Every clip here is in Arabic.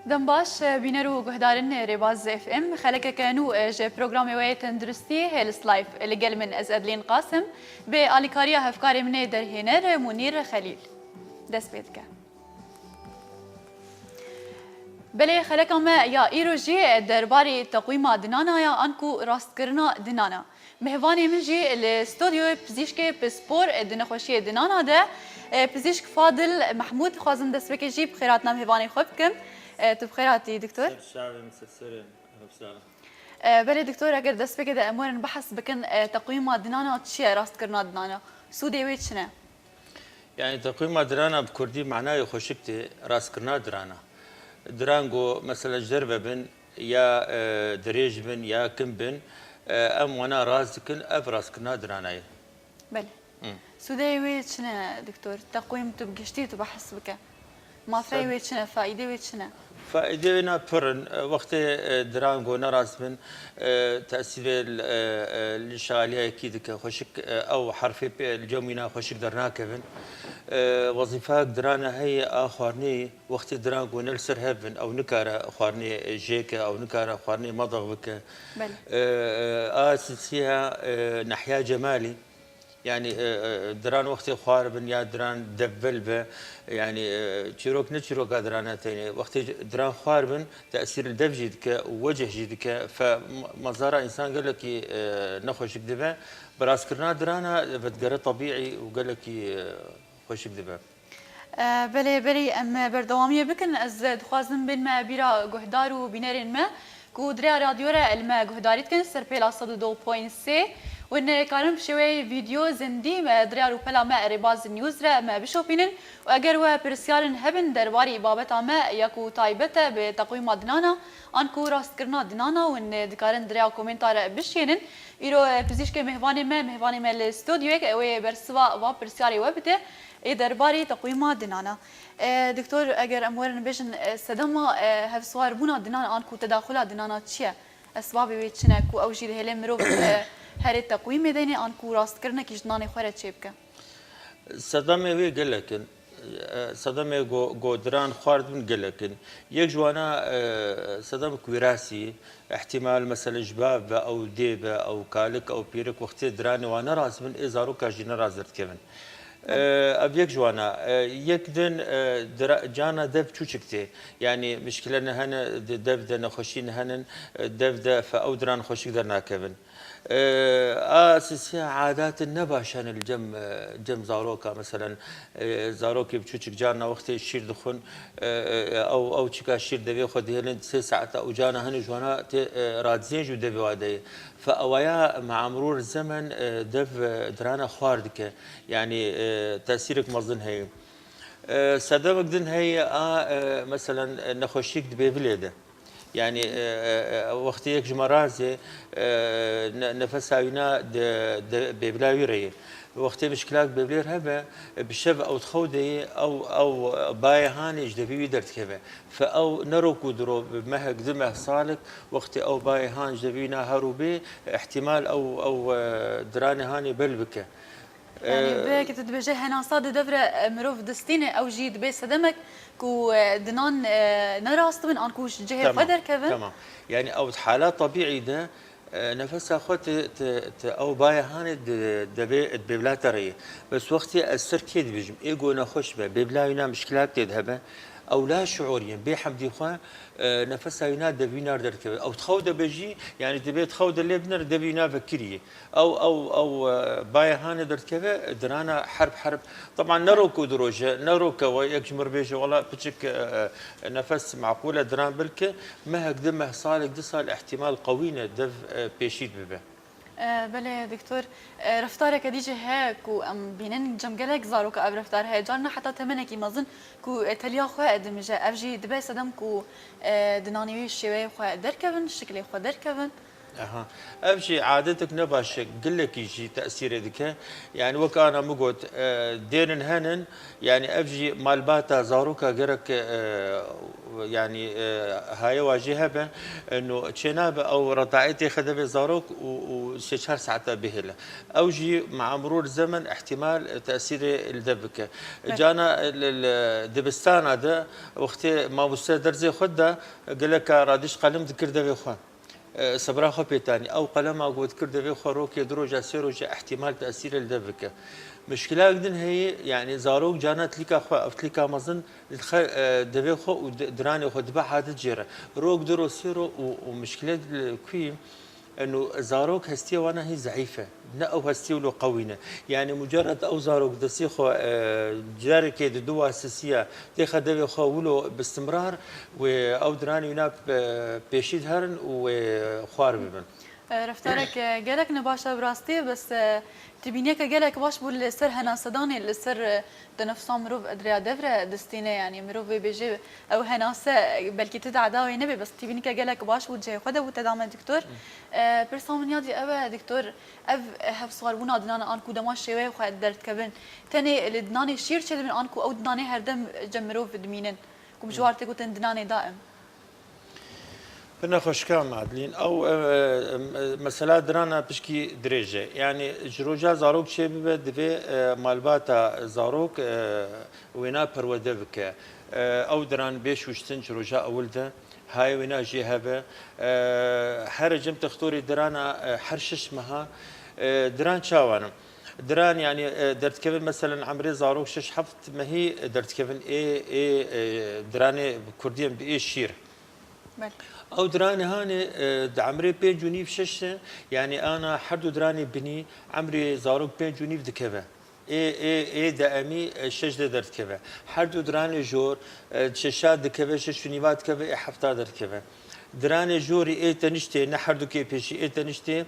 دنباش بينرو جهدارن رباز اف ام خلك كانوا جا بروجرام ويا تندرستي هيلس لايف اللي قال من ازادلين قاسم باليكاريا هفكاري من درهنر منير خليل دس بيتك بله خلك ما يا ايروجي درباري تقويم دنانا يا انكو راست كرنا دنانا مهواني من جي الاستوديو بزيشكي بسبور دنخوشي دنانا ده بزيشك فاضل محمود خوازم دس بك جيب خيراتنا مهواني خبكم تبخيراتي دكتور الشعبي مسسرين بسالة بله دكتور اگر دست بكده امور بحث بكن تقويم دنانا تشي راست كرنا دنانا سودي ويت شنو يعني تقويم درانا بكردي معناه يخشكتي راس كرنا درانا درانجو مثلا جربة بن يا دريج بن يا كم بن ام وانا رازكن افراس كرنا درانا بله سودي ويت شنو دكتور تقويم تبقشتي تبحث بك ما في ويت شنو فائده ويت شنو فائدة فرن وقت درانجو نراس من تأثير الشغالية أكيد كخشك أو حرفي الجومينا خشك درنا كفن وظيفة درانا هي آخرني وقت درانجو نلسر هفن أو نكارة آخرني جيك أو نكارة آخرني مضغ بك أساسيها نحيا جمالي يعني دران وقت خواربن يا دران دبل يعني تشيروك نتشيروك درانات ثاني وقت دران خواربن تاثير الدب جيدك ووجه جيدك فمزارع انسان قال لك نخوش كدبه براس كرنا درانا بتقرا طبيعي وقال لك خوش كدبه بلي ام بردواميه بكن از دخوازم بين ما بيرا جهدار وبينارين ما كودريا راديورا الما جهداريت كن سربيلا صد 2.3 وإن كارم بشوي فيديو زندي ما دريا روبلا ما رباز نيوز را ما بشوفينن وأجر وبرسيالن هبن درباري بابتا ما يكو تايبته بتقويم دنانا أنكو راست كرنا دنانا وإن دكارن دريا كومنتار بشينن إيرو بزيشك مهواني ما الاستوديو أو برسوا وبرسيالي وبته درباري تقويم دنانا دكتور أجر أمورن بيجن سدما هفسوار بونا دنانا أنكو تداخل دنانا تشيا أسباب ويتشنا كو أوجي لهلم مروب هر التقويم ديني أنكو راست كرنا كيجناني خورت شبكة صدمه وی گلکن صدمه جو دران خارد من گلکن یک جوانا صدمه كويراسي احتمال مثلا جباب او ديبه او كالك او بيرك وقت دران وانا راس من ازارو كاجينا رازرت كمان ابيك جوانا يكدن جانا دف تشوشكتي يعني مشكلة هنا دف ده نخشين هنا دف ده فأودران خشيك درنا كيفن اساسية عادات النباشن جم زاروكا مثلا زاروكي بتشوشك جانا وقت الشير دخون او تشكا الشير دبي خد هنا 6 ساعات او جانا هنا جوانا رادزين جو دبي وادي فأويا مع مرور الزمن دف درانا خواردك يعني تأثيرك مظن هي صدمك دن هي مثلا نخشيك دبي بليده يعني وقت يك جمرازي نفسها وينا ببلاوي ري وقت مشكلات ببلير هبه بشف او تخودي او باي هاني جدبي درت كبه فاو نروكو درو بمه قدمه صالك وقت او باي هان جدبينا هروبي احتمال او دراني هاني بلبكه يعني بك تتبجه هنا صاد دفرة مروف دستينة أو جيد بس دمك كو دنان نراست من أنكوش جهة قدر كذا تمام يعني أو حالات طبيعي ده نفسها خد او باي هاني دبي ببلا تري بس وقتي السركيد بيجم ايجو نخش ببلا ينا مشكلات تذهب او لا شعوريا بحمد خو نفسها ينا دبينا درك او تخود بيجي يعني دبي تخود اللي بنر دبينا فكريه او باي هاني درك درانا حرب طبعا نروكو دروجه نروكو ويكجمر بيجي والله بتشك نفس معقوله دران بلك ما هقدمه صالك دصال احتمال قوينا دف بيشيد ببه بله دكتور رفتارك ديجي هيك وام بينن جمجلك زاروك اب رفتار هي جارنا حتى تمنك مازن كو تليا خو ادم جا افجي دبي سدم كو دنانوي شوي خو دركبن شكلي خو دركبن اها ابشي عادتك نباش قل لك يجي تاثير ذكاء يعني وك انا مقعد ديرن هنن يعني ابجي مال باتا زاروكا غيرك يعني هاي واجهه انه تشناب او رضاعتي خدمه زاروك وشهر ساعتها بهله اوجي مع مرور الزمن احتمال تاثير الدبكه جانا الدبستان هذا وقت ما مستدر زي خده قال لك راديش قلم ذكر دبي اخوان صبرا خو بيتاني او قلم اقول كرد في خروك دروجا سيروجا احتمال تاثير الدبكه مشكله جدا هي يعني زاروك جانت لك اخو افتليكا مزن دبي خو ودراني خو دبا حاد جيره روك درو سيرو ومشكله كوي انه زاروك هستي وانا هي ضعيفه لا او هستي ولو قوينه يعني مجرد او زاروك دسيخو جاري كيد دوا اساسيه تاخذ خو ولو باستمرار او دراني يناب بيشيد هرن وخوار ببن رفتارك جالك نباشا براستي بس تبينيك جالك باش بول السر هنا صداني السر تنفسهم مروف ادريا دفره دستينه يعني مروف بيجي او هناسه بلكي تدعى داوي نبي بس تبينيك جالك باش وجه خده وتدعم دكتور برسام نيادي ابا دكتور اف هف صار بنا دنا انكو دما شوي وخ درت كبن تاني لدناني شير شل من انكو او دناني هردم جمروف دمينن كم جوارتك وتندناني دائم بنا خوشكام معدلين او مسألة درانا بشكي درجة يعني جروجا زاروك شيء بدفي مالباتا زاروك وينا برودفك او دران بيش وشتن جروجا اولده هاي وينا جي هبه حرجم تختوري درانا حرشش مها دران شاوانم دران يعني درت كيفن مثلا عمري زاروك شش حفت ما هي درت كيفن اي دراني كرديا باي شير او دراني هاني عمري بين جونيف شش يعني انا حد دراني بني عمري زاروك بين جونيف دكبه اي دامي شش درت كبه حد دراني جور ششاد دكبه شش نيفات كبه اي حفتا درت كبه دراني جوري اي تنشتي نحردو كي بيشي اي تنشتي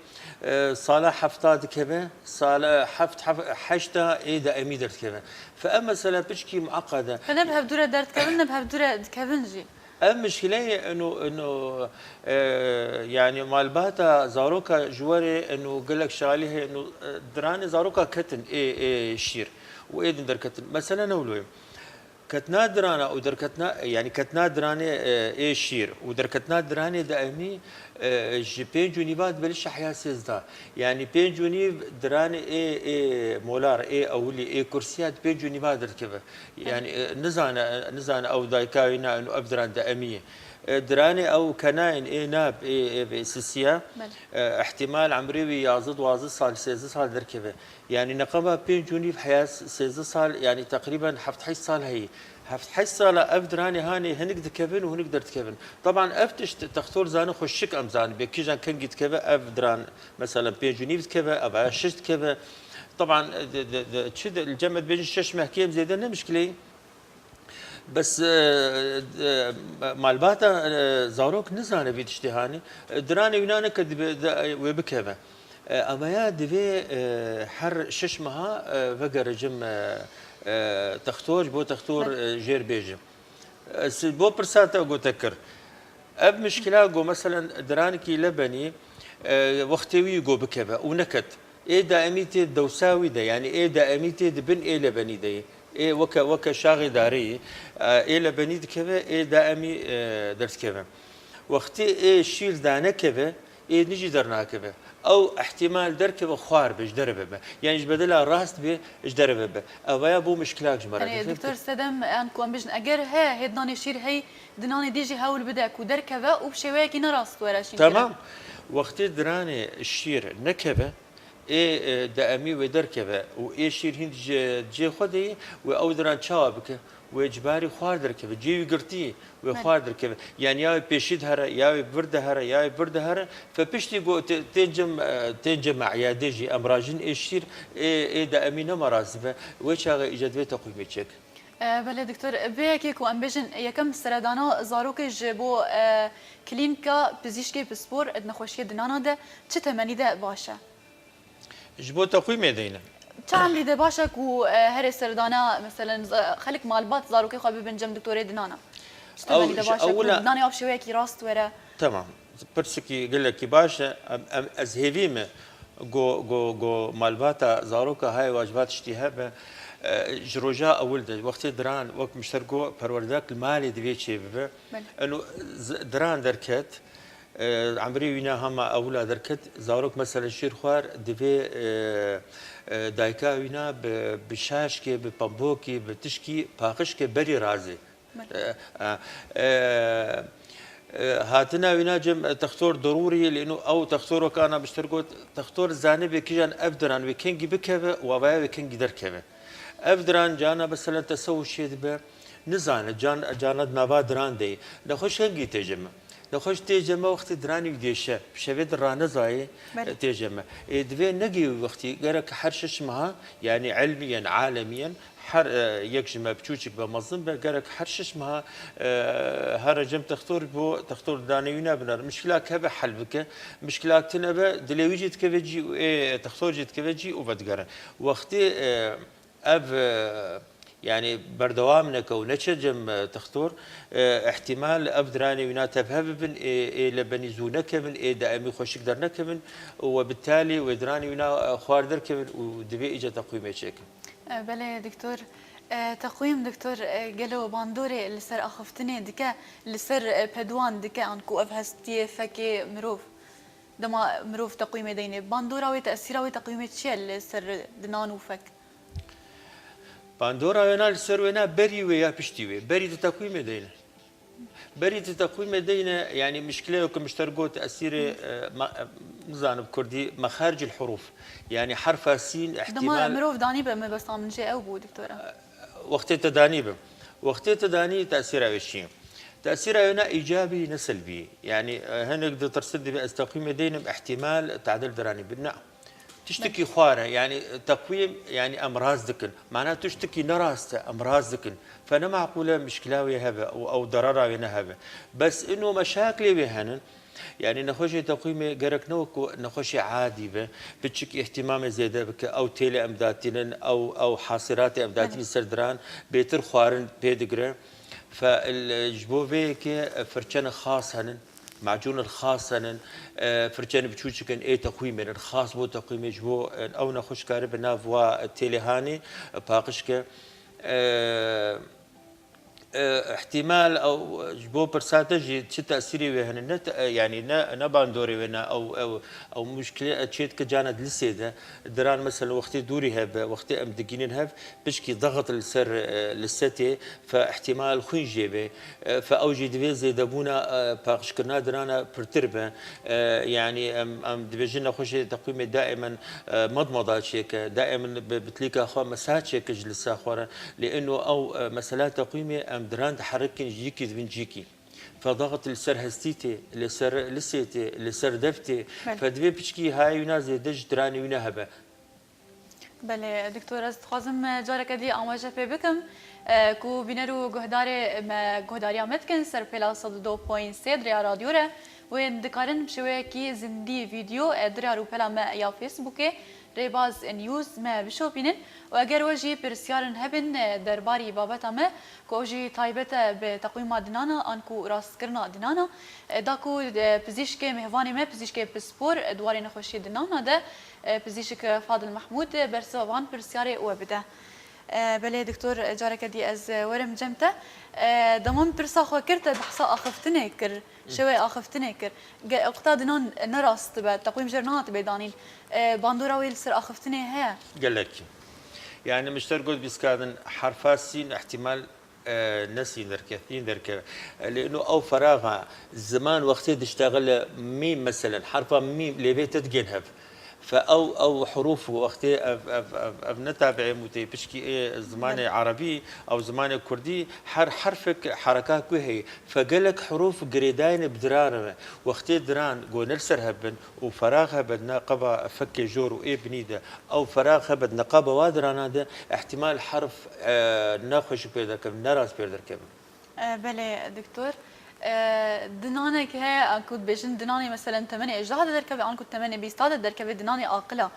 صالح حفتا دكبه صالح حشتا اي دامي درت كبه فاما سلا بشكي معقده فنبهب دوره درت كبه نبهب دوره كبنجي المشكلة انه يعني مالباتا زاروكا جواري انه قال لك شغاليه انه دراني زاروكا كتن اي شير وايه در كتن مثلا نقولوا كتنا درانا ودر كتنا يعني كتنا دراني اي شير ودر كتنا دراني دائمي جي بين جونيفات بلش حياه سيزدا يعني بين جونيف دراني اي مولار اي اولي اي كرسيات بين جونيفات ركبه يعني نزانا او دايكاينا انه ابدران دائميه دراني او كناين اي ناب اي سيسيا بله. احتمال عمري يازد وازد صال 13 صال دركبه يعني نقبها بين جوني في حياه 13 صال يعني تقريبا حفت حي صال هي حفت حي صال افدراني هاني هنك دكبن وهنك درتكبن طبعا افتش تختور زانو خشك ام زان بكيجان كان جيت كبا افدران مثلا بين جوني بتكبا ابا ششت كبا طبعا تشد الجمد بين الشش محكيم زيدنا مشكله بس مالباتا زاروك نزانه بيت اشتهاني دراني وينانا كد وبكبه اما يا دبي حر ششمها فقر جم تختور بو تختور جير بيجم بو برساتا قو تكر اب مشكله قو مثلا درانكي لبني وقتوي قو بكبه ونكت ايه دائميتي الدوساوي ده يعني ايه دائميتي دبن ايه لبني ده ايه وكا شاغي داري ايه لبني كذا ايه دائمي درس كذا وقتي ايه شيل دانا كذا ايه نجي درنا كذا او احتمال دركب خوار بش دربه يعني بدل راست به ايش دربه او يا بو مشكلاك جمره يعني دكتور سدم انكو ام بجن اگر ها هدناني شير هي دناني ديجي هاول بدك ودركبه وبشواكي نراست ولا شيء تمام وقتي دراني الشير نكبه ايه دائمي ودركبه وايه شير هند جي خدي او دران شابك واجباري خوار دركبه جي قرتي وخوار دركبه يعني يا بيشيد هره يا برد هره يا برد هره فبشتي جو تنجم عيادجي امراجين ايشير ايه دائمي نمرازبه وشاغ ايجاد تقويم تشيك بله دكتور بيكيك وام بجن يكم سردانا زاروكج بو كلينكا بزيشكي بسبور ادنا خوشي دنانا ده چه تمني ده باشا جبو تقويم دينا تعملي ده باشك وهري سردانا مثلا خليك مالبات زاروكي خو بنجم دكتور دنانا تمني ده باشك دنانا ابشي وياكي راست ورا تمام برسكي قال لك باشا ازهيفيم جو مالباتا زاروكا هاي واجبات اشتهابه جروجا اول ده وقت دران وقت مشتركو پروردك المالي دبي شي انه دران دركت عمري وينا هما اولا دركت زاروك مثلا شير خوار دبي دايكا وينا بشاشكي ببامبوكي بتشكي باقشكي بري رازي هاتنا ويناجم تختور ضروري لانه او تختور كان بشتركو تختور زانبي كيجان افدران وكينجي بكبه وبايا وكينجي دركبه افدران جانا مثلا تسوي شيء به نزان جانا نابا دران دي نخش هنجي تجمع نخش تجمع وقت دراني بديشه بشويد الرانه زاي تجمع دبي نجي وقتي قرك حرشش معها يعني علميا عالميا حر يكجم بتشوشك بمظن بقرك حرشش معها هرجم تختار بو تختار دانيونا بنار مشكلة كبه حل بك مشكلة تنبه دلويجت كبجي تختار جت كبجي وبتقرا وقتي يعني بردوامنا كونتشجم تختور احتمال ابدراني ونا تبهبن لبني زونك من دائمي خوشك درنك من وبالتالي ودراني ونا خواردر كمن ودبي اجى تقويم شيك بله دكتور تقويم دكتور قالوا باندوري اللي صار اخفتني دكا اللي صار بدوان دكا انكو افهستي فكي مروف دما مروف تقويم ديني باندورا وتاثيرا وتقويم شيء اللي صار دنان وفك باندورا وينا السر وينا بري ويا بشتي بري تقويم دينا بري تقويم دينا يعني مشكله وكم مشتركوا تاثير نزان بكردي مخارج الحروف يعني حرف سين احتمال دما مروف داني بما بس من شيء او بو دكتوره وقت التداني وقت التداني تاثيره وشي تاثيره هنا ايجابي سلبي يعني هنقدر ترصد باستقيم دينا باحتمال تعدل دراني بالنعم تشتكي خواره يعني تقويم يعني امراض ذكن معناته تشتكي نراسته امراض ذكن فانا معقوله مشكلاوي هذا او ضرراوي هذا بس انه مشاكلي بهن يعني نخش تقويم جرك نوكو نخش عادي به بتشكي اهتمام زياده بك او تيلي امداتين او حاصرات امداتين سردران بيتر خوارن بيدغرا فالجبوبيك فرشن خاص هن معجون الخاص هن فرجان بتشوشكن اي تقويم الخاص بو تقويم جبو او نخش كارب نافوا تيليهاني باقشك احتمال او جبو برساتجي تشي تاثيري وهن النت يعني نباندوري وهنا او مشكله تشيت كجاند لسيده دران مثلا وقت دوري هب وقت ام دقينين هب بشكي ضغط السر للستي فاحتمال خوين جيبه فاوجي دبي زي دبونا باقش كنا درانا برتربه يعني ام دبيجنا خوش تقويم دائما مضمضه شيك دائما بتليك اخو مساحه شيك جلسه اخوره لانه او مسألة تقويمي ام دران تحركن جيكي من جيكي فضغط السر هستيتي لسر لسيتي لسر دفتي فدبي بشكي هاي وناس دج دراني ونهبه. بله دكتور از خوازم جارك دي آماجه پی بکم کو بینرو گهداری آمد کن سر پلا 102.3 دریا رادیو ره و دکارن بشوه کی زندی ویدیو دریا رو پلا ما یا فیسبوکه ریباز نیوز ما بشو بینن و اگر وجی پرسیارن هبن درباری بابت ما کوجی تایبت به تقویم دنانا آنکو راست کرنا دنانا داکو پزیشک مهوانی ما پزیشک پسپور دواری نخوشی دنانا ده پزیشک فاضل محمود برسوان پرسیاری او بده بله دکتور جارك دي از ورم جمته دمام برسا خو كرت بحصا اخفتني كر شوي اخفتني كر اقتادنون نراست بتقويم جرنات بيدانين باندورا ويل سر اخفتني هي قال لك يعني مشتر قلت بيسكادن حرفات سين احتمال نسي دركثين درك لانه او فراغ الزمان وقت تشتغل ميم مثلا حرفه ميم لبيت تتجنهب فأو حروف وقتي نتابع متي بشكي إيه زمان عربي أو زمان كردي حرفك حركات كوهي فقالك حروف قريدين بدران وقتي دران جو نرسر هبن وفراغ هبن نقبة فك جور وإيه بنيدة أو فراغ هبن نقبة وادران هذا احتمال حرف ناخش بيدر كم نراس بيدر كم. بله دكتور دنانه که کود بیشتر دنانی مثلا 8 اجزاء درکبه آن کود 8 بیستاد درکبه دنانی عاقله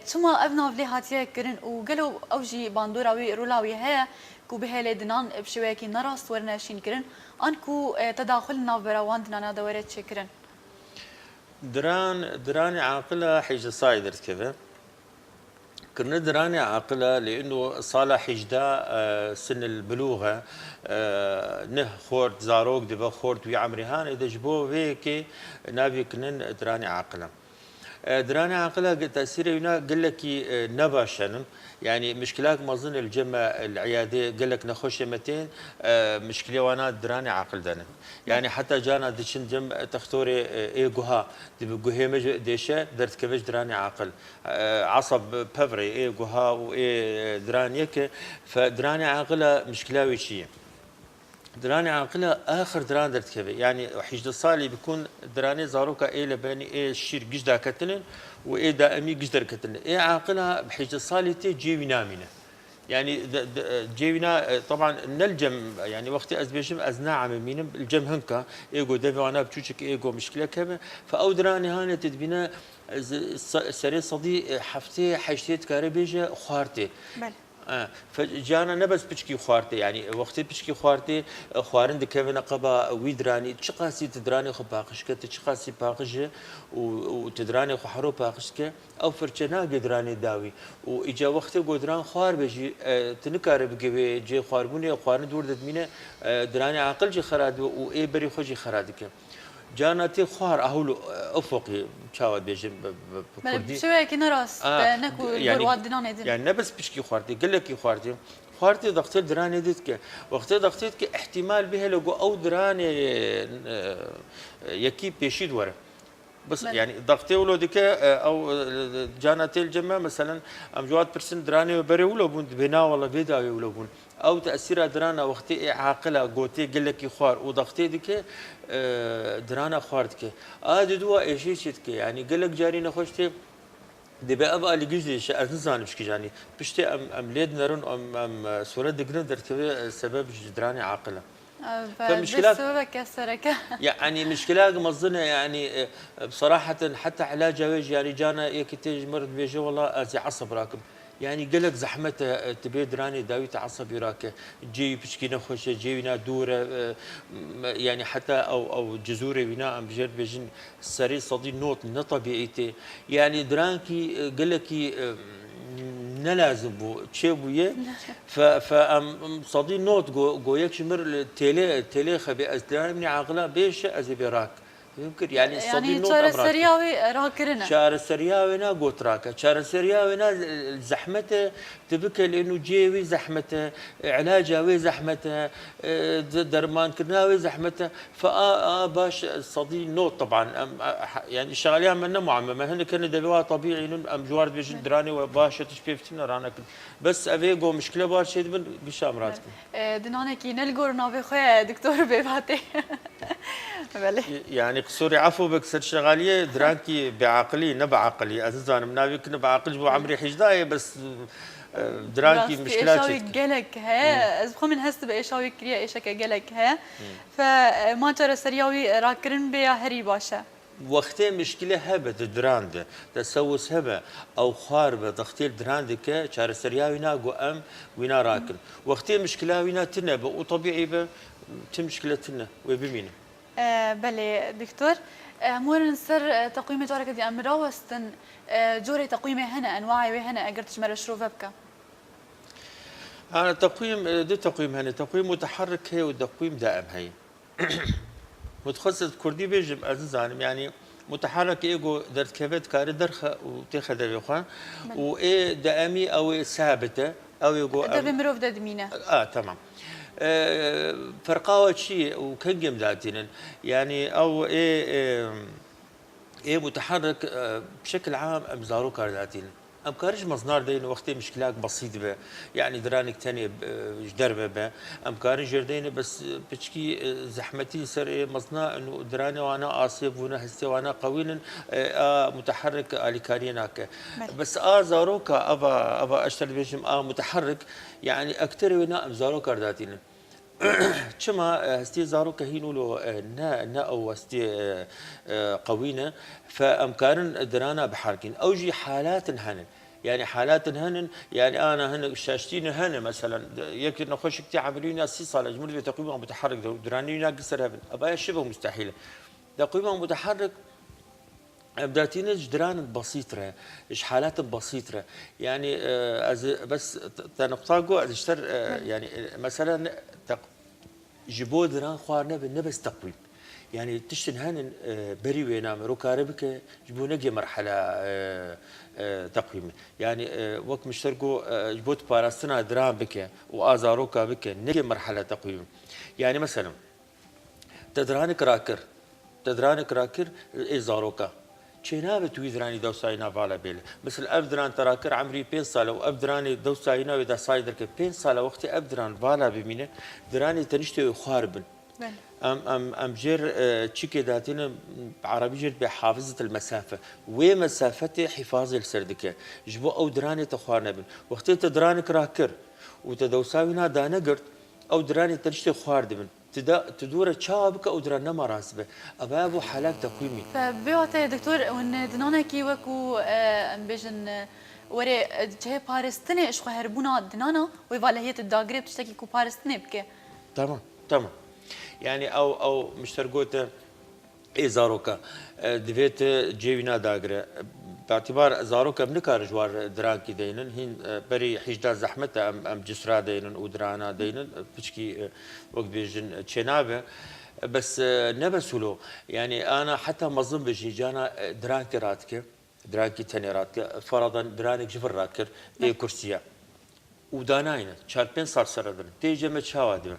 ثم ابنا ولی هاتیه کرن و قالوا اوجی باندوراوی رولاوی هه کو به له دنان بشوی کی نراست ورنشین کرن آن کو تداخل نابراوان دنانا دوره چکرن دران عاقله حيج صايد دركبه كنا دراني عاقلة لأنه صالح حجدا سن البلوغة نه خورد زاروك دبا خورد ويا عمري هان إذا جبوه هيك نابي كنا دراني عاقلة دراني عاقلة تأثيره هنا قال لك نباشن يعني مشكلات مظن الجمع العيادة قال لك نخش متين مشكلة وانا دراني عاقل دانا يعني حتى جانا دشن جم تختوري ايه جوها دبي مج ديشه درت كمج دراني عاقل عصب بفري ايه جوها وايه درانيك فدراني عاقلة مشكلة وشيء دراني عاقلة آخر دران درت كذا يعني حجد الصالي بيكون دراني زاروكا إيه لبني إيه الشير جدا كتلن وإيه دائمي جدر كتلن إيه عاقلة بحجد الصالي تي جيونا منه يعني جيونا طبعا نلجم يعني وقت أزبيشم أزنا عم مينم الجم هنكا إيجو دفع أنا بتشوفك إيجو مشكلة كذا فأو دراني هانة تدبينا سري صدي حفتي حشتي كاربيجة خارتي فجانا نبز بشكي خوارتي يعني وقت بشكي خوارتي خوارن دكفنا قبا ويدراني تشقاسي تدراني خو باقشك تشقاسي باقش وتدراني خو حرو باقشك او فرچنا قدراني داوي واجا وقت قدران خوار بيجي تنكار بجي جي خواربوني خوارن دور دمينه دراني عقل جي خراد واي بري خو جي خرادك جانتي خوار اهول افقي شاود بيجي بكردي شويه كنا راس نكو يعني نبس بشكي خوارتي قال لك خوارتي ضغطي دراني ديتك وقت ضغطيتك احتمال بها لو او دراني يكي بيشيد ورا بس يعني ضغطي ولودك او جانتي الجمه مثلا ام جواد برسن دراني بري ولا بون بنا ولا بيدا ولا بون او تاثير درانا وقتي عاقله قوتي قال لك خوار وضغطي ديك درانا خواردك دوا ايش شتك يعني قال لك جاري نخشتي دبي ابا اللي جيش ارزان مش يعني بشتي ام ليد نرن ام صوره دقن درتبه سبب جدراني عاقله فمشكلات كسرك يعني مشكلات مظنه يعني بصراحه حتى علاج وجه يعني جانا يكتي مرض بيجي والله ازي عصب راكب يعني قالك زحمة تبي دراني داوي تعصب يراك جي بشكي نخش جي ونا دورة يعني حتى او جزورة ونا ام بجد بيجن سري صدي نوت طبيعيتي يعني درانكي قالك نلازم بو تشي بويه فام صدي نوت جو يكشمر تيلي خبي ازدان من عقله بيش ازي براك يمكن يعني صدي يعني نوت شارە امرات سەریاوی ڕاکردنە شار السرياوينا قوتراكا شار السرياوينا زحمته تبكى لانه جيوي زحمته علاجاوي زحمته درمان كرناوي زحمته باش صدي نوت طبعا يعني الشغاليه منا معممه هن كان دلوا طبيعي ام جوارد بيجي دراني وباش تشبيفتنا رانا بس افيجو مشكله بار شيء بشامراتكم دنانێکی نەلگۆر ناوێ خۆیان دکتۆر بێباتێ يعني قصوري عفو بك سر شغاليه درانكي بعقلي نبعقلي عزيزان مناوي كنا بعقلي بو عمري حجدايه بس درانكي مشكلات ئێشاوی gelek هەیە ez bixwe min hest bi êşawî kiriye êşeke gelek heye فما çare seriyawî rakirin bê ya herî baş e وقتي مشكله هبه دراند تسوس هبه او خاربه تختيل دراندك شار سرياوي ناقو ام وينا راكن وقتي مشكله وينا تنب وطبيعي به تمشكلتنا وبمين بله دكتور مورن سر تقويم جارك دي امرا وستن جوري تقويم هنا انواعي هنا اجرت شمال شروف بكا انا تقويم دو تقويم هنا تقويم متحرك هي وتقويم دائم هي متخصص كردي بيجم عزيزان يعني متحرك ايجو درت كبد كاري درخه وتاخذ بيخا وايه دائمي او ثابته او يجو ده بمروف ده دمينه تمام فرقاوة شيء وكنجم ذاتنا يعني او ايه متحرك بشكل عام امزارو كار ذاتنا ام كارج مزنار دين وقتي مشكلات بسيط به يعني درانك تاني دربه به ام كارج جردين بس بشكي زحمتي سر مصنع انه دراني وانا اصيب وانا هستي وانا قوي متحرك اليكاريناك بس زاروكا ابا اشتغل بيجم متحرك يعني اكثر ونا زاروكا ذاتنا كما هستي زاروكا هينو له نا او هستي قوينا فامكان درانا بحركين اوجي حالات هن يعني حالات هن يعني انا هن شاشتين هن مثلا يمكن نخش كتير عملينا 6 صار جمهوريه تقويم متحرك درانينا قصر هبن ابا شبه مستحيله تقويم متحرك بداتين جدران بسيطه ايش حالات بسيطه يعني بس تنقطاقو اشتر يعني مثلا جيبو دران خوارنا بالنبس تقويم يعني تشتن هان بري وينام روكاربك جبو نجي مرحله تقويم يعني وقت مشتركو جبوت باراستنا دران بك وازاروكا بك نجي مرحله تقويم يعني مثلا تدرانك راكر ازاروكا چنابه توی درانی دوساینا بالا بیل مثل ابدران تراکر عمری 5 سال و ابدرانی دوساینا و دسای در که 5 سال وقتی ابدران بالا ببینه درانی تنشته خاربن ام جر تشيكي داتنا عربي جر بحافظه المسافه ومسافه حفاظ السردكه جبو او دراني تخوارنا بن وقت تدرانك راكر وتدوساوينا دانقرت او دراني تنشتي خواردبن تدور تشابك او درنا مراسبه ابابو حالات تقويمي فبيوتي دكتور وان دنانا كي وكو امبيجن وري جه بارستني ايش هربونا دنانا ويفالهيه الداغري بتشتكي كو بارستني بك تمام يعني او مشترقوته اي زاروكا دفيت جيوينا داغري باعتبار زاروكا بنكار جوار درانكي دينن هين بري حجدا زحمته ام جسرا دينن ودرانا دينن بشكي وقت بيجن تشينابه بس نبسولو يعني انا حتى ما اظن بيجي جانا درانكي راتكه درانكي تاني راتكه فرضا درانك جفر راكر اي كرسيه وداناينا شار 5 سال سردن تيجي ما تشاوادم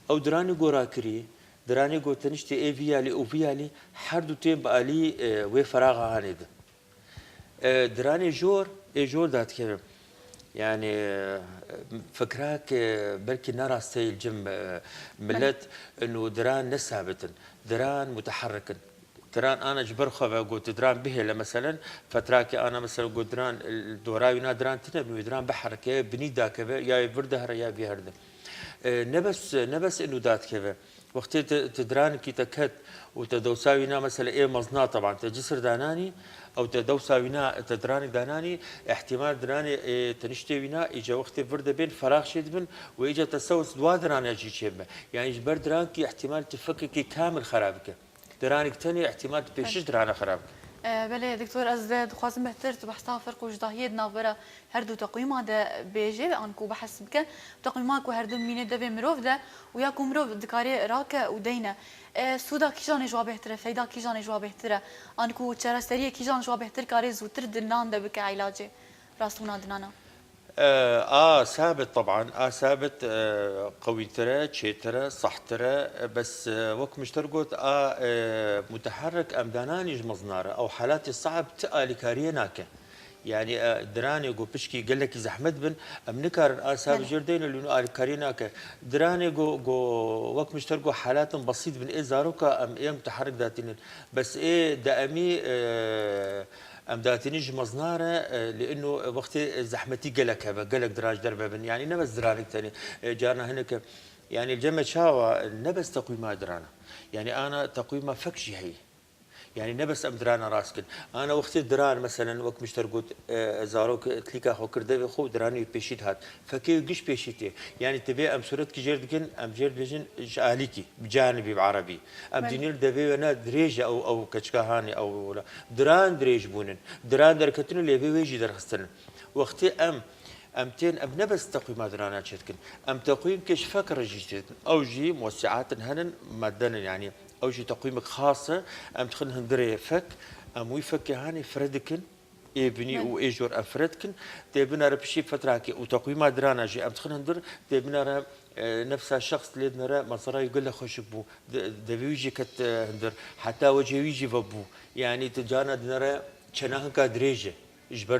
او دراني غوراكري دراني غو تنشتي اي فيالي او فيالي حردو تيم بالي وي فراغ هانيد دراني جور دات كلام يعني فكراك بركي نرى ستيل جم ملت انه دران نسابة دران متحركا دران انا جبر خوا قلت دران به مثلا فتراكي انا مثلا قلت دران الدوراوي دران تنبني دران بحركه بني داك يا بردهر يا بيهرد نبس انه دات كذا وقت تدران كي تكت وتدوساوينا مثلا ايه مصنع طبعا تجسر داناني او تدوساوينا تدراني داناني احتمال دراني إيه تنشتيوينا اجى وقت فرد بين فراغ شد بن واجى تسوس دوا دراني اجي شبه يعني جبر درانكي احتمال تفككي كامل خرابك درانك تاني احتمال تبيشش درانه خرابك بله دکتر از دخوازم بهتر تو بحثا فرق وجداهیه ناورا هر دو تقویما ده بیجه آنکو بحث بکن تقویما کو هر دو مینه ده به مروف ده و یا کو مروف دکاری راکه و دینه سودا کیجان جوا بهتره فیدا کیجان جوا بهتره آنکو چرستری کیجان جوا بهتر کاری زودتر دنان ده بک علاجه راستونا دنانا ثابت طبعا ثابت قوي ترى شي ترى صح ترى بس وك مشترقوت متحرك امداناني جمزناره او حالات الصعب تقالي كاريناك يعني دراني جو بشكي قال لك زحمت بن امنكر ثابت جردين اللي كاريناك دراني جو وك مشترقو حالات بسيط بن زاروكا ام متحرك ذاتين بس دائمي ام داتنيج مزناره لانه وقت زحمتي قلك هذا قلك دراج دربه بن يعني نبس درانك ثاني جارنا هناك يعني الجمع شاوى نبس تقويم درانا يعني انا تقويم فكشي هي يعني نبس ام درانا راسكن انا وقت دران مثلا وقت مشترقوت زاروك تليكا خو كرده خو دراني بيشيت هات فكي قش بيشيتي يعني تبي ام صورت كي جردكن ام جرد بيجن عليكي بجانبي بعربي ام جنيل دبي انا دريجه او كشكاهاني او دران دريج بونن دران دركتن اللي بيجي درخستن وقت امتين ام نبس تقويم درانا شتكن ام تقويم كش فكر جيت او جي موسعات هنن مدن يعني أو شيء تقويمك خاصة أم تخن هندري فك أم ويفك هاني فردكن بني وإيجور أفردكن تبنا ربشي فترة كي وتقويم درانا جي أم تخن هندر تبنا نفس الشخص اللي نرى مصرا يقول له خش بو دبيجي كت هندر حتى وجه يجي فبو يعني تجانا نرى شناه كادريجة إجبر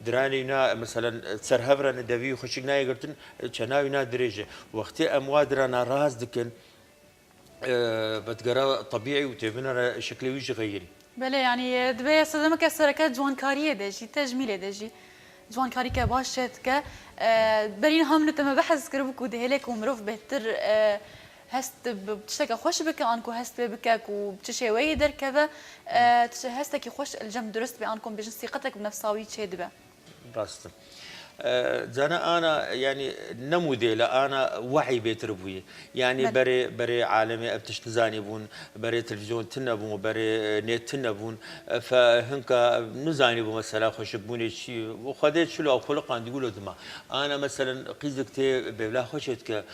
درانينا مثلا سرهبرنا دبي خشنا يقولن شناوينا دريجة وقت أموادرنا راس دكن بتقرا طبيعي وتبنى شكله ويجي غيري بله يعني دبي صدمك السركات جوان كاريه دجي تجميله دجي جوان كاري كباشت ك برين هم نتم بحث كربك ودهلك ومروف بهتر هست بتشتكي خوش بك انكو هست بكك وبتشي ويدر كذا هستك خوش الجنب درست بانكم بجنس ثقتك بنفساوي تشي دبا راسته زانا انا يعني نموذج لا انا وعي بيت ربوي يعني بري عالمي ابتشتزاني بون بري تلفزيون تنبون بري نت تنبون فهنك نزاني بو مثلا خوش بوني شي وخديت شلو او خلق عندي يقولوا دما انا مثلا قيزك بلا خوشتك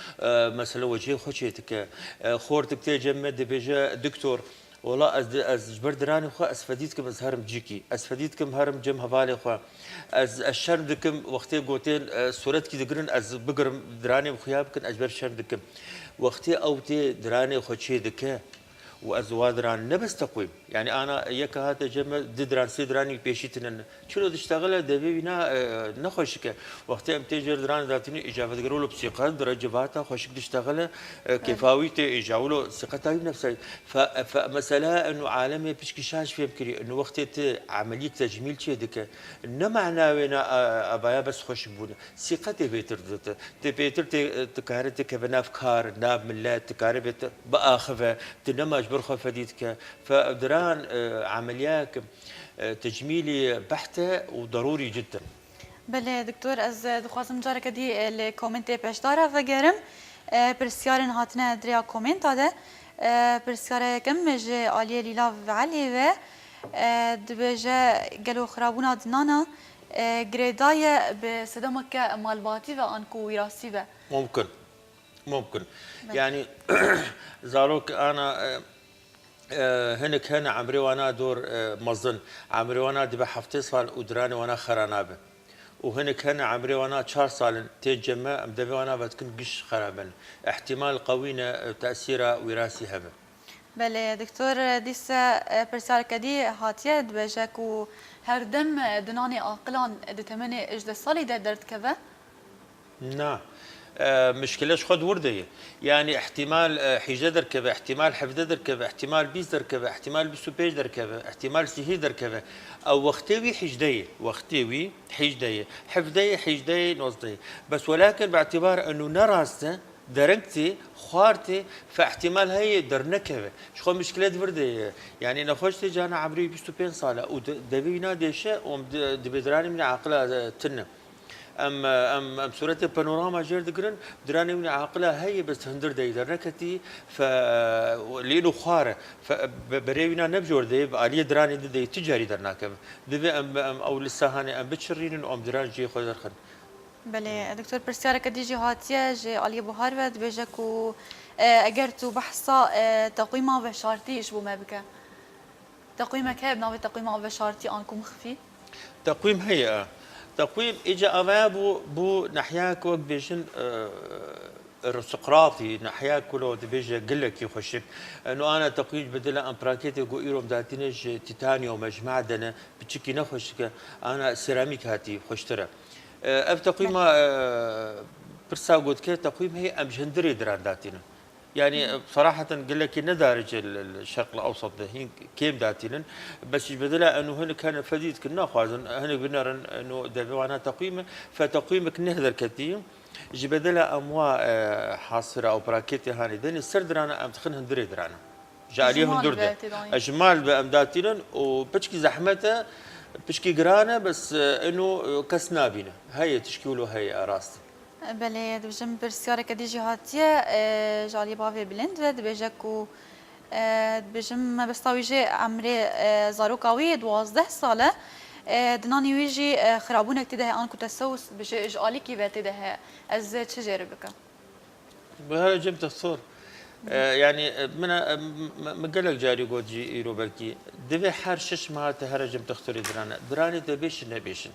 مثلا وجهي خوشتك خورتك تجمد بيجا دكتور والله از جبر دراني خو اسفديتكم از هرم جيكي اسفديتكم هرم جم هفالي خو از الشردكم وقتي قوتين صورت كي دقرن از بقرم دراني بخيابكن اجبر شردكم وقتي اوتي دراني خو شي دكه وازوادران نبس تقويم يعني انا يك هذا جمع ددران سيدراني بيشيتن شنو تشتغل دبينا نخشك وقت ام تيجر دران ذاتني اجابه قالوا بثقه درجاته خشك تشتغل كيفاويته اجاولو ثقتها بنفسها فمساله انه عالمي بشكشاش في بكري انه وقت عمليه تجميل شي دك ان معناه وين ابايا بس خش بونه ثقتي بيتر تبيتر تكارت كبنا افكار ناب ملات تكاربت باخذه تنما برخه فديتك فدران عمليات تجميلي بحته وضروري جدا. بله دكتور از دخوازم جارك دي الكومنت باش دارا فقرم برسيارن هاتنا دريا كومنت هذا برسيارة كم جي علي ليلا علي و دبجا قالوا خرابونا دنانا جريداية بصدمك مالباتي وانكو وراثي ممكن يعني زاروك انا هنا عمري وانا دور مظن عمري وانا دي بحفتي صال ودراني وانا خرانابه وهنا عمري وانا 4 سال تجمع مدبي وانا بتكون قش خرابن احتمال قوينا تاثيره وراثي هبه بله دكتور ديسا برسال كدي هاتيه دبجاكو هردم دناني عاقلان دتمني اجد صالي درت كذا نعم مشكلة خد وردية يعني احتمال حجة دركبة احتمال حفظة دركبة احتمال بيز دركبة احتمال بسوبيج دركبة احتمال سهي دركبة أو وقتوي حجدية وقتوي حجدية حفظية حجدية نصدية بس ولكن باعتبار أنه نراسته درنكتي خوارتي فاحتمال هي درنكبه شو مشكله ورديه يعني انا خوشتي جانا عمري 25 سنه ودبينا ديشه ودبدراني من عقله تنه ام صورت بانوراما جرد جرن دراني من عقلها هي بس هندر دي دركتي ف لينو خاره فبرينا نبجور دي علي دراني دي تجاري درناكم دي ام او لسه هاني ام بتشرين ام دران جي خو درخن بله دكتور برسيارة كدي جي هاتية جي علي بو هارفرد بيجاكو اگر تو بحثا تقويمه بشارتي ايش بو ما بك تقويمك هي بناوي تقويمه بشارتي انكم مخفي تقويم هي تقويم اجى امام بو نحياك وقت بيجن ارستقراطي نحياك كله بيجي قال لك يخشك انه انا تقويم بدل ام براكيتي جو ايروم داتينج تيتانيوم مجمع دنا بتشكي نخشك انا سيراميك هاتي خشتره اف تقويم برسا قلت كي تقويم هي ام جندري دران داتينا يعني بصراحة قال لك ندارج الشرق الأوسط هين كيم داتيلن بس بدلا أنه هنا كان فديد كنا خوازن هنا بنرن أنه دبوانا تقييمه فتقييمك نهدر كتير جبدلا أموا حاصرة أو براكيتي هاني دني سردرانا أم تخن هندري درانا جاليه هندرده أجمال بأم داتيلن وبتشكي زحمته بتشكي جرانا بس أنه كسنابينا هي تشكيله هي راستي بله دبجم برسيارة كدي جهاتية جالي بافي بلند دبجاكو دبجم ما بستاويجي عمري زاروكاوي 12 سالة دناني ويجي خرابونك تده أنا كنت أسوس بجي إجالي كيف تده از تجربك بهذا جبت الصور يعني من مقالك جاري قوجي إيروبكي دبي حار شش مهات هرجم تختاري دراني دبيش نبيشن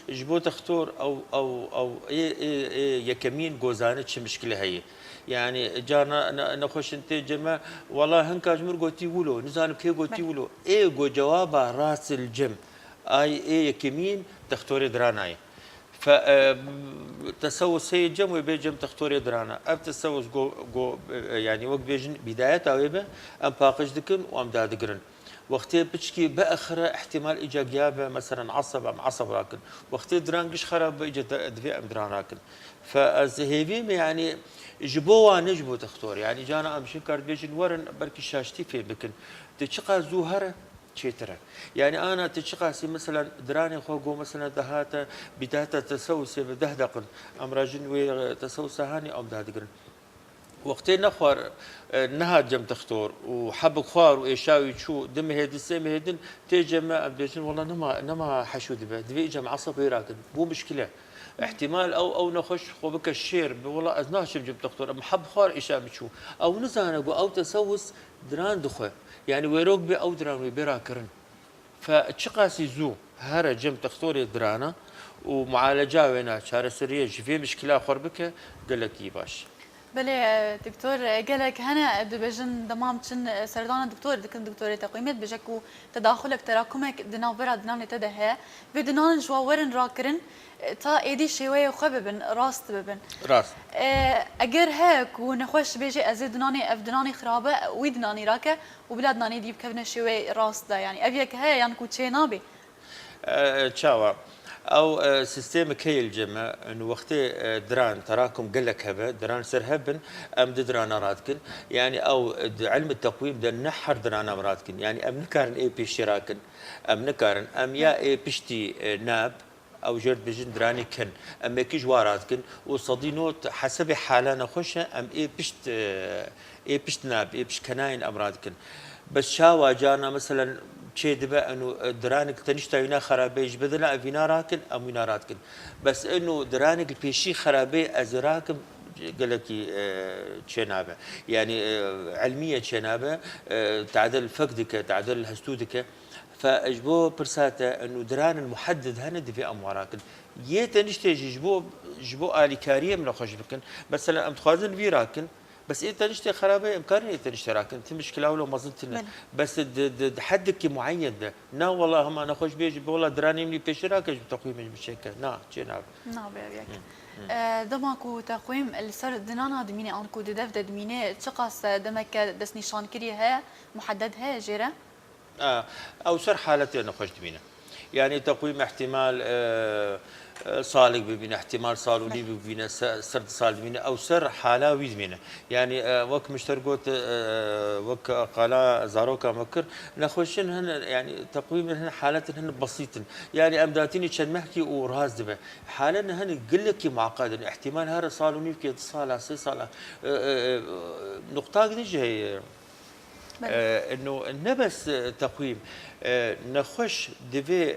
جبو تختار او يكمين جوزانه شي مشكله هي يعني جانا نخش انت جماعه والله هنك اجمر قوتي ولو نزان كي قوتي ولو اي جو جوابها راس الجم اي يكمين تختاري دراناي ف تسوس هي جم وبيجم تختاري درانا اب تسوس جو يعني وقت بيجن بدايتها ويبه ام باقش دكن وام دادقرن وقتي بتشكي باخره احتمال اجا جيابه مثلا عصب ام عصب راكن وقتي درانقش خرب اجا دفي ام دران راكن فالزهيبي يعني جبوها نجبو تختار يعني جانا ام شكر بيجن ورن بركي شاشتي في بكن تشقى زوهره تشيترا يعني انا تشقى سي مثلا دراني خوغو مثلا دهاتا بداتا تسوسي بدهدقن ام راجن وي تسوسه هاني ام دهدقن وقتين نخور نهاد جم تختار وحب خوار وإيشاوي شو دم هيدن سام هيدن تيجي ما أبديشن والله نما حشود به دبي جم عصب يراكن مو مشكلة احتمال أو نخش خوبك الشير والله أزناش جم تختار محب خوار إيشاوي شو أو نزانة أو تسوس دران دخه يعني ويروق بي أو دران بيراكرن فتشقاسي زو هرا جم تختاري درانا ومعالجة وينا شارع سرية في مشكلة خربك قال لك يباش بله دكتور قالك هنا دبجن دمام تشن سردان دكتور دكتور تقييمات بجكو تداخلك تراكمك دنافرا دنان تدها بدنان جواورن راكرن تا ايدي شويه وخببن راست ببن راست اگر هيك ونخش بيجي ازدناني افدناني خرابه ويدناني راكه وبلادنا ديب كفنا شويه راست ده يعني ابيك هي يعني كو تشينابي تشاوا او سيستم كي الجمع انه وقت دران تراكم قال لك هبه دران سر هبن ام دران راتكن يعني او علم التقويم ده نحر دران راتكن يعني ام نكارن اي بي شراكن ام نكارن ام يا اي بشتي ناب او جرد بجن دراني كن ام كيج واراتكن وصدينوت حسب حالنا خش ام اي بشت ناب اي بش كناين امراتكن بس شاوا جانا مثلا شيء دبا انه درانك تنشتاينا خرابيج بدنا فينا راكن ام وينا راتكن بس انه درانك البيشي خرابي ازراكم قال لك تشنابه يعني علميه تشنابه تعدل فقدك تعدل هستودك فاجبو برساتا انه دران المحدد هند في اموراكن يتنشتي جبو الي كاريه من خوش بكن بس ام تخازن فيراكن بس انت نشتري خرابه امكانيه انت نشتري انت مشكله ولا ما زلت بس حدك معين ده نا والله هم انا خوش بيجي والله دراني مني بيشراك تقويم بالشكل نا جناب نا بيك دماكو تقويم السر دنانا دميني انكو ددف دميني تشقاس دمك دس نشان كري ها محدد ها جيره او سر حالتي انا خوش دمينه يعني تقويم احتمال صالح ببينه، احتمال صالوني ببينه، سرد صال ببينه او سر حالا ويدمينه. يعني وك مشترقوت وك قالا زاروكا مكر نخوشن هن يعني تقويم هن حالات هن بسيط. يعني امداتيني كان محكي وراز دبه حالا هن قلك معقد احتمال هذا صالوني في صاله سي صاله نقطه دي هي انه نبس تقويم نخش دبي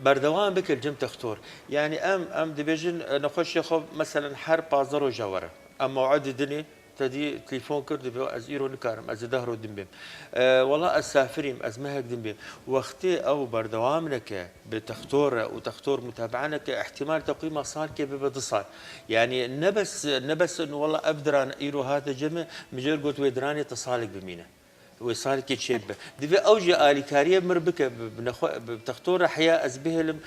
بردوام بك الجم تختور. يعني ام ديفيجن نخش يخو مثلا حرب بازارو جوره ام موعد الدنيا تدي تليفون كرد بيو از ايرو نكارم از دهرو دمبم والله اسافريم از مهك دمبم وقتي او بردوامنك بتختور وتختور متابعنك احتمال تقييم صار كيف بدصال. يعني نبس انه والله ابدران ايرو هذا جمع مجر قلت ويدراني تصالك بمينه وصار كيتشيب دبي اوجي الي كاريه مربكه بتختور حياه ازبهلم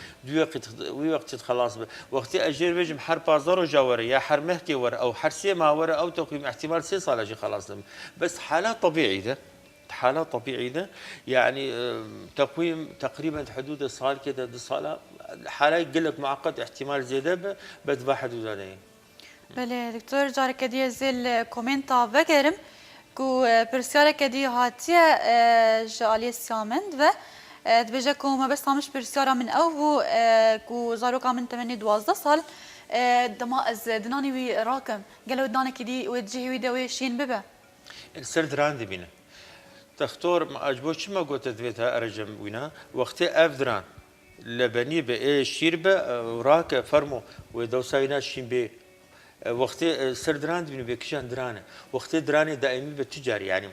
وقت خلاص وقتي اجير بيجم حر بازار جاوري يا حر مهكي ور او حر سيما ور او تقييم احتمال سي صار اجي خلاص بس حالات طبيعي ده حالات طبيعي ده. يعني تقويم تقريبا حدود صال كده صاله حاله يقول لك معقد احتمال زياده بتبع حدود هذه. بله دكتور جارك كدي زل كومنتا بكرم کو پرسیار کدی هاتیه جالی سامند و دبیجه کو ما بس همش پرسیار من او کو زاروکا من 12 سال دما از دنانی وی راکم قالوا دانا كدي وجهي ويدوي شين ببا السر دران دي بينا تختار ما عجبوش ما قلت دويتها ارجم وينا وقت افدران لبني بايه شيربه وراك فرمو ودوساينا شين بي وقت سر دران دي بكشان درانه وقت درانه دائمي بالتجاري. يعني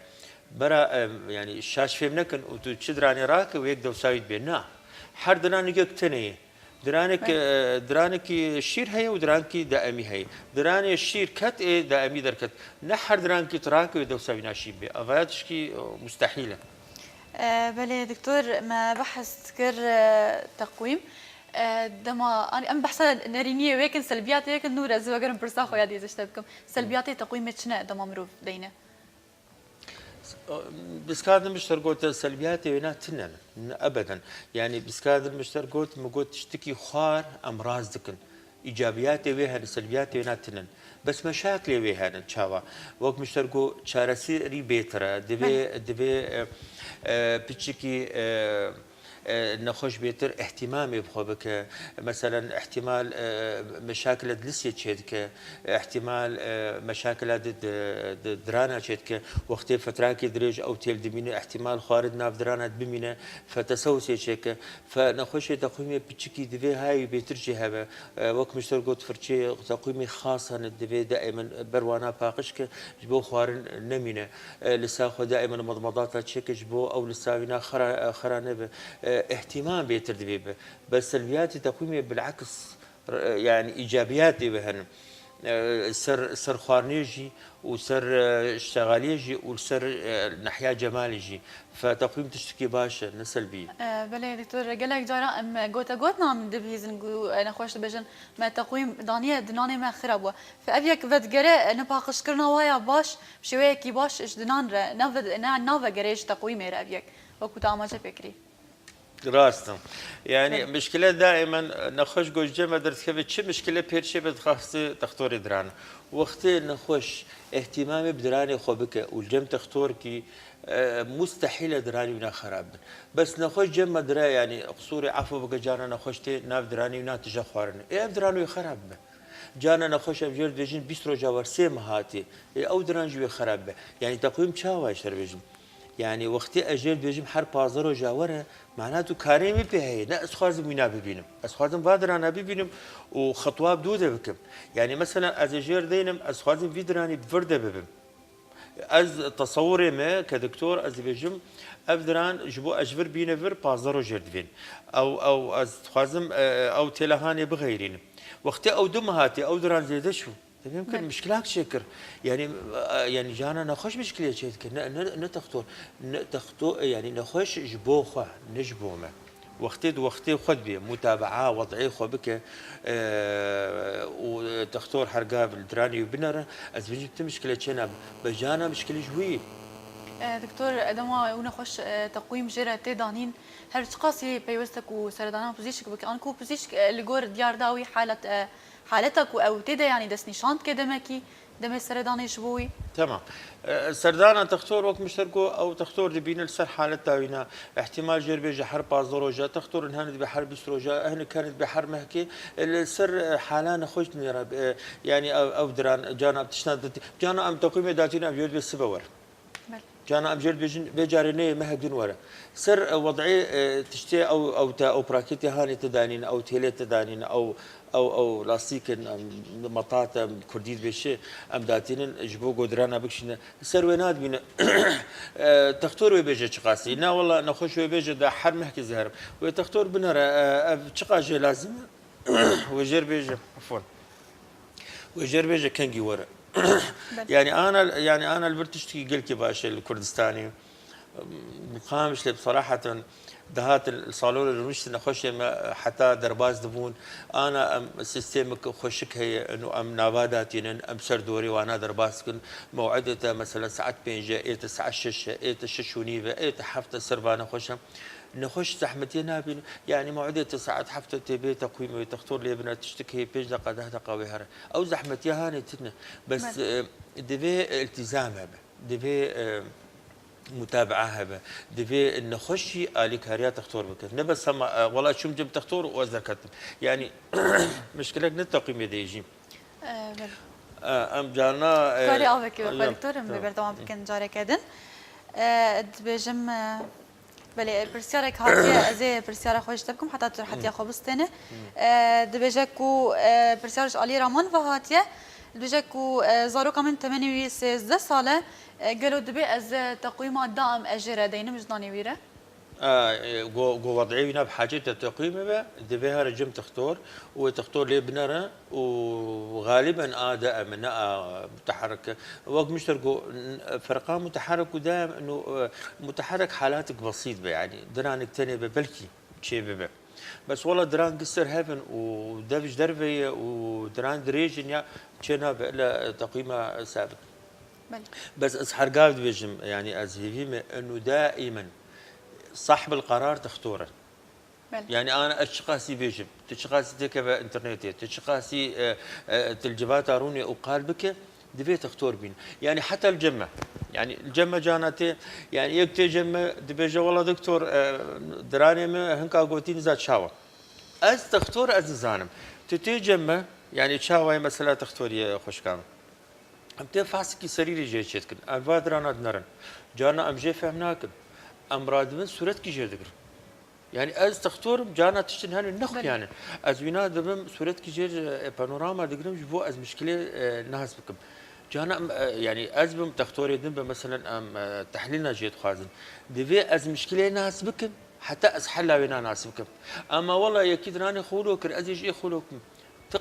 برا يعني الشاش فهم نكن وتشدراني راك ويك دوسايد بينا حر دراني يقتني درانك الشير هي ودرانك دائمي هي دراني الشير كت ايه دائمي دركت نحر درانك تراك ودوساينا شي بي افاتشكي مستحيله. بله دكتور ما بحث كر تقويم دما أنا أم بحث نرينية ويكن سلبيات ويكن نور أزوا قرن برساخو يا دي زشتبكم سلبيات تقويم شنا دما مروف دينا بسكاد مشترقوت سلبيات وينا تنن ابدا. يعني بسكاد مشترقوت مقوت تشتكي خوار امراض دكن ايجابيات ويها سلبيات وينا تنن بس مشاكل ويها تشاوا وقت مشترقو شارسي ري بيترا دبي بتشكي نخوش بيتر اهتمامي بخوبك مثلا احتمال مشاكل دلسية تشيدك احتمال مشاكل درانا تشيدك وقت فتراكي دريج او تيل دمينه احتمال خارج ناف درانا بمينه فتسوسي تشيك فنخوش تقويمي بتشكي دبي هاي بيترجي هذا وقت مشترك قلت فرشي تقويمي خاصة دبي دائما بروانا باقشك جبو خوارن نمينه لساخو دائما مضمضات تشيك جبو او لساوينا خرانه اهتمام بيتردبيبه بس سلبيات تقويمي بالعكس يعني ايجابيات بهن سر خوارنيجي وسر اشتغاليجي وسر ناحيه جماليجي فتقويم تشتكي باشا نسلبي. بله دكتور قالك جارا ام قوتنا من دبيزن انا خوش بجن ما تقويم دانيه دناني ما خربوا فابيك فتقرا نباقش كرنا ويا باش بشويه كي باش اش دنان نفد نافا قريش تقويمي رابيك وكنت عماجه فكري راستم. يعني مشكلة دائما نخش جوج جمع درت كيف شو مشكلة بيرشي بتخاصي تختار دران وقت نخش اهتمامي بدراني خوبك والجم تختار كي مستحيل دراني ونا خراب بس نخش جمع درا يعني قصوري عفو بقى جانا نخشتي ناف دراني ونا تجا خوارن ايه دراني خراب جانا نخش بجر بيجين بيسترو جاور سيم هاتي او دران جوي خراب يعني تقويم شاوا يشتر بيجين. يعني وقتی اجل بیشیم هر پازار و جواره معناته کاری می بهی نه اسخازم مینا ببینم اسخازم وادرانه ببینم و خطوات دوده بکم. يعني مثلا از اجر دینم اسخازم ویدرانی بورده ببم از تصوري ما كدكتور از بيجم افدران جبو اجبر بينا فر بازارو جردفين او از خازم او تلهاني بغيرين وقت او دمهاتي او دران زيده شو يمكن مشكلات شكر يعني جانا نخش مشكله شيء نتختور يعني نخش جبوخه نجبومه وقتي خد بي متابعه وضعي خو بك وتختور حرقاب الدراني وبنره از بجبت مشكله شنب بجانا مشكله جوي دكتور ادما ونخش تقويم جرى تدانين هل تقاسي بيوستك وسردانا بوزيشك بك انكو بوزيشك لجور ديار داوي حالتك او تدا يعني دس نشانت كدمكي دم سرداني شبوي تمام. سردانا تختار وقت مشتركو او تختار دبين السر حالتها وينا احتمال جربي جحر بازروجا تختار ان هند بحر بسروجا هن كانت بحر مهكي السر حالان خوش نيرا يعني او دران جانا بتشناد جانا ام تقييم داتينا بيود بالسبور جانا ام جرب بجاريني مهدون ورا سر وضعي تشتي او براكيتي هاني تدانين او تيلي تدانين او لاستيك مطاطا كرديد بشي ام داتين جبو قدرانا بكشنا سر وينات بين تختار بيجي تشقاسي نا والله نخش بيجي دا حر محكي زهر وتختار بنرا تشقاجي لازم وجر بيجي عفوا وجر بيجي كنجي ورا يعني انا البرتشتي قلت باش الكردستاني مقامش بصراحه دهات الصالون المش نخش حتى درباز دبون انا سيستمك خشك هي انه ام نافاداتين ام سردوري وانا درباز كن موعدته مثلا ساعه بينجا ايت ساعه 6 ايت 6 ونيفه ايت حفته سربانه خش نخش زحمتنا بين يعني موعدة ساعات حفته تبي تقويم تختار لي بنا تشتكي بيج دقة ده قوي او زحمتي هاني تنا بس دبي التزام هذا دبي متابعه هذا دبي نخشي آلي كاريات تختار بك نبس سما والله شو جبت تختار وزكت يعني مشكلة نتقيم يديجي ام جانا كاري اوك دكتور بردوام بكن جاري كدن دبجم بله برسيارك هاتيه ازي برسيارة خوش تبكم حتى تروح حتى خبزتنه دبجكو برسيارش علي رامان وهاتيه دبجكو زارو كمان 8 ساله قالوا دبي از تقويمات دائم اجره دينم جداني ويره جو وضعينا بحاجة التقييم به دبيها رجم تختار وتختار لي بنرة وغالبا دائما متحرك وقت مشتركوا فرقان متحرك ودائما انه متحرك حالاتك بسيط يعني درانك تاني ببلكي شيء ببه بس والله دران قصر هيفن ودافش دربي ودران دريجن يا كنا بلا تقييمه ثابت بس اسحر قاعد بيجم يعني ازهيفي انه دائما صاحب القرار تختاره يعني انا اشخاصي بيجب تشخاصي تكبا انترنتي تشخاصي تلجبات اروني وقال بك دبي تختار بين يعني حتى الجمه يعني الجمه جانتي يعني يكتي جمه دبي والله دكتور دراني هنكا قوتين زاد شاوه از تختار از زانم تتي جمه يعني شاوه مثلا تختاري خوش كان ام تفاسكي سريري جيتشتكن ام فادرانا نرن جانا ام جي فهمناكن امراض من صورت کی جدگر يعني از تختار جانا تشتن هنو نخ يعني از وینا دبم صورت کی جد پانوراما دگرم جبو از مشكله ناس بكم جانا يعني از بم تختار يدن مثلا ام تحليلنا جيت خازن دبي از مشكله ناس بكم حتى از حلا وينا ناس بكم اما والله يكيد راني خولوك ازيج اي خولوك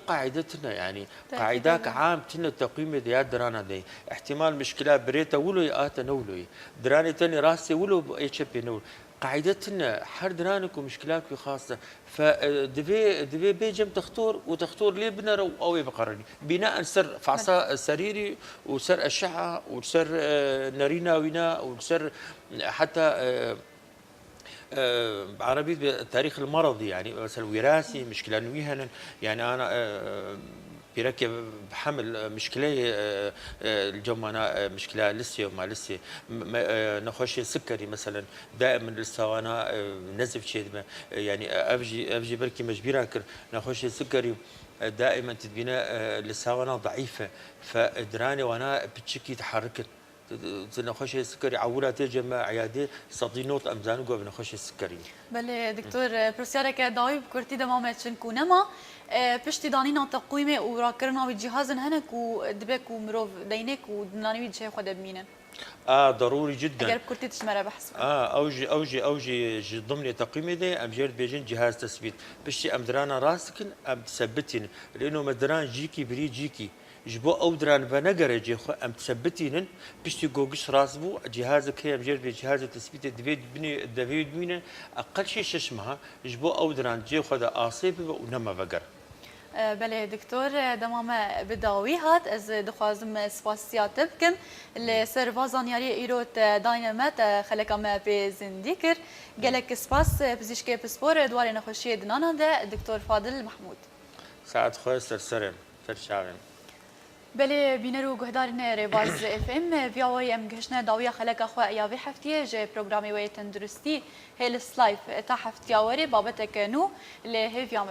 قاعدتنا يعني قاعداك عام تنا التقييم ديات درانا دي احتمال مشكله بريتا ولو ياتا نولوي دراني تاني راسي ولو اتش بي نول قاعدتنا حر درانك ومشكلات خاصه فدبي بيجم تختار وتختار لي بنر او بقرني بناء سر فعصا سريري وسر اشعه وسر نارينا وينا وسر حتى عربي بالتاريخ المرضي يعني مثلا وراثي مشكله نويهن يعني انا بركب بحمل مشكله الجمانة مشكله لسه وما لسه نخش سكري مثلا دائما لسه انا نزف شيء يعني افجي بركي مجبره نخش سكري دائما تدبينا لسه انا ضعيفه فادراني وانا بتشكي تحركت نخش السكري عولا تجمع عيادة صدينوت أمزان وقف نخش السكري. بله دكتور برسيارك داوي بكرتي دمامة شنكو نما بشتي دانينا تقويمه وراكرنا بالجهاز هنك ودبك ومروف دينك ودناني بيجي خد بمينن. ضروري جدا. أجرب كرتي تشمره بحث. أوجي ضمن تقييمي ده أم جرد بيجين جهاز تثبيت بشتي أم درانا راسكن أم تثبتين لأنه مدران جيكي بري جيكي. جبو او دران بنقر جي خو ام تثبتين بشتي جوجش راسبو جهازك هي مجرد بجهاز تثبيت دفيد بني اقل شيء ششمها جبو او دران جي خو دا اصيب ونما بقر بله دکتر دمام بداوی هات از دخوازم سپاسیات بکم لسر وازانیاری ایروت داینامت خلقم به زندگی کر گلک سپاس پزشکی پسپور دوار نخوشی دنانا ده دکتر فاضل محمود ساعت خواه سرسرم سرشاوم بله بینرو گهدارن رواز اف ام ویاوی ام گشنه داویا خلق خو یا وی هفتیه ج پروگرامی وی تندرستی هیل سلایف تا هفتیاوری بابت کنو له هیویام